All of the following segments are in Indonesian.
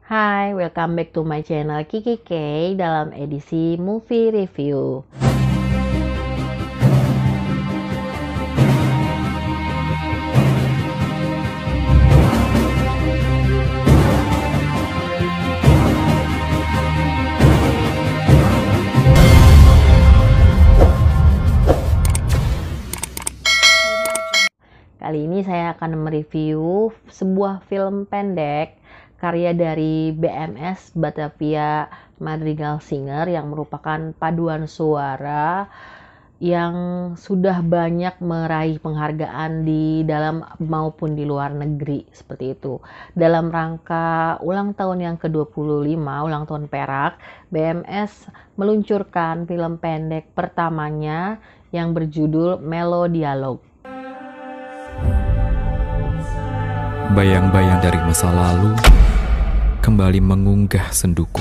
Hai, welcome back to my channel Kiki K dalam edisi movie review. Kali ini saya akan mereview sebuah film pendek karya dari BMS Batavia Madrigal Singer yang merupakan paduan suara yang sudah banyak meraih penghargaan di dalam maupun di luar negeri seperti itu. Dalam rangka ulang tahun yang ke-25, ulang tahun Perak, BMS meluncurkan film pendek pertamanya yang berjudul Melodialog. Bayang-bayang dari masa lalu kembali mengunggah senduku.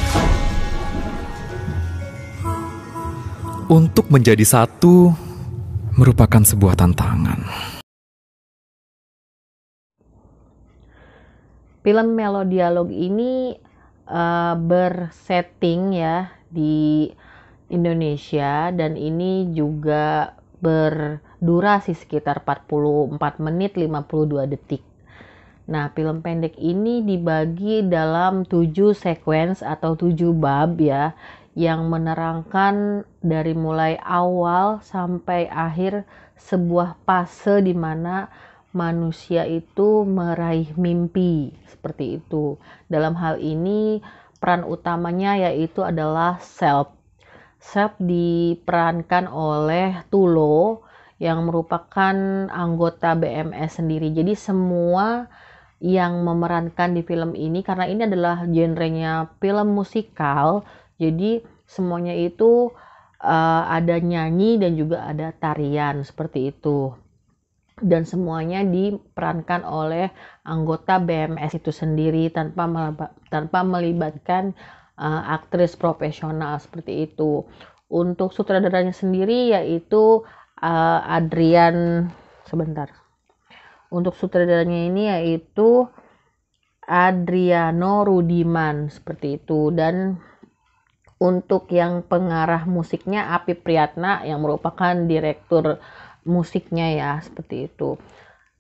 Untuk menjadi satu merupakan sebuah tantangan. Film Melodialog ini bersetting ya di Indonesia dan ini juga berdurasi sekitar 44 menit 52 detik. Nah, film pendek ini dibagi dalam 7 sequence atau 7 bab ya, yang menerangkan dari mulai awal sampai akhir sebuah fase di mana manusia itu meraih mimpi, seperti itu. Dalam hal ini peran utamanya yaitu adalah Self. Self diperankan oleh Tulo yang merupakan anggota BMS sendiri. Jadi semua yang memerankan di film ini, karena ini adalah genrenya film musikal, jadi semuanya itu ada nyanyi dan juga ada tarian seperti itu, dan semuanya diperankan oleh anggota BMS itu sendiri tanpa melibatkan aktris profesional seperti itu. Untuk sutradaranya sendiri yaitu Untuk sutradaranya ini yaitu Adriano Rudiman seperti itu, dan untuk yang pengarah musiknya Api Priyatna yang merupakan direktur musiknya ya, seperti itu.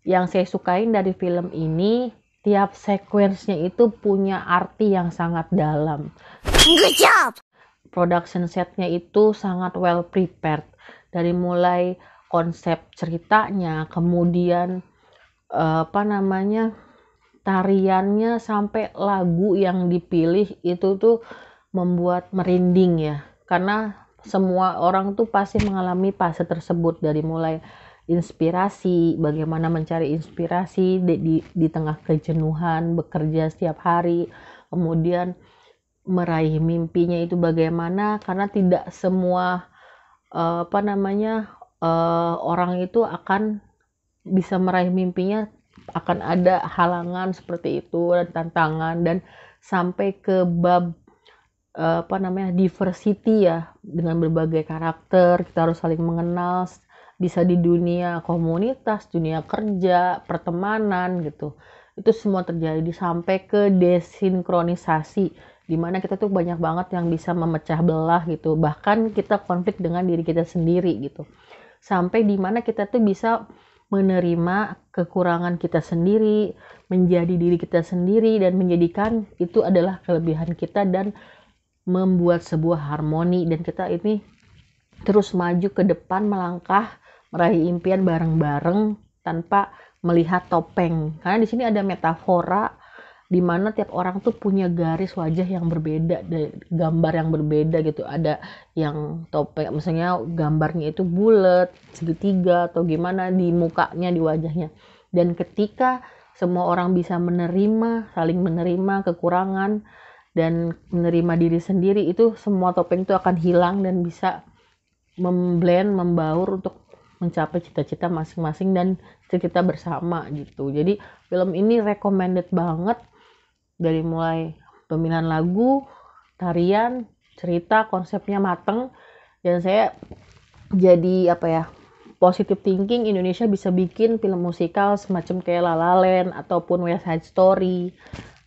Yang saya sukain dari film ini, tiap sekuensnya itu punya arti yang sangat dalam. Good job! Production setnya itu sangat well prepared, dari mulai konsep ceritanya, kemudian tariannya sampai lagu yang dipilih itu tuh membuat merinding ya, karena semua orang tuh pasti mengalami fase tersebut, dari mulai inspirasi, bagaimana mencari inspirasi di tengah kejenuhan bekerja setiap hari, kemudian meraih mimpinya itu bagaimana, karena tidak semua orang itu akan bisa meraih mimpinya, akan ada halangan seperti itu dan tantangan, dan sampai ke bab diversity ya, dengan berbagai karakter kita harus saling mengenal, bisa di dunia komunitas, dunia kerja, pertemanan gitu. Itu semua terjadi sampai ke desinkronisasi, dimana kita tuh banyak banget yang bisa memecah belah gitu, bahkan kita konflik dengan diri kita sendiri gitu, sampai dimana kita tuh bisa menerima kekurangan kita sendiri, menjadi diri kita sendiri, dan menjadikan itu adalah kelebihan kita, dan membuat sebuah harmoni, dan kita ini terus maju ke depan, melangkah meraih impian bareng-bareng tanpa melihat topeng. Karena di sini ada metafora di mana tiap orang tuh punya garis wajah yang berbeda, gambar yang berbeda gitu. Ada yang topeng, misalnya gambarnya itu bulat, segitiga, atau gimana di mukanya, di wajahnya. Dan ketika semua orang bisa saling menerima kekurangan dan menerima diri sendiri, itu semua topeng itu akan hilang dan bisa membaur untuk mencapai cita-cita masing-masing dan cita-cita bersama gitu. Jadi film ini recommended banget, dari mulai pemilihan lagu, tarian, cerita, konsepnya mateng, dan saya jadi positive thinking Indonesia bisa bikin film musikal semacam kayak La La Land ataupun West Side Story,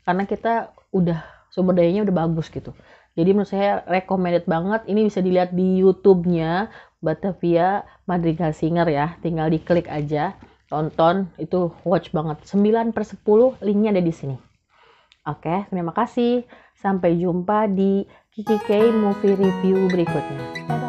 karena kita udah sumber dayanya udah bagus gitu. Jadi menurut saya recommended banget. Ini bisa dilihat di YouTube-nya Batavia Madrigal Singer ya. Tinggal diklik aja, tonton, itu watch banget. 9/10 linknya ada di sini. Oke, terima kasih. Sampai jumpa di Kiki K Movie Review berikutnya. Dadah.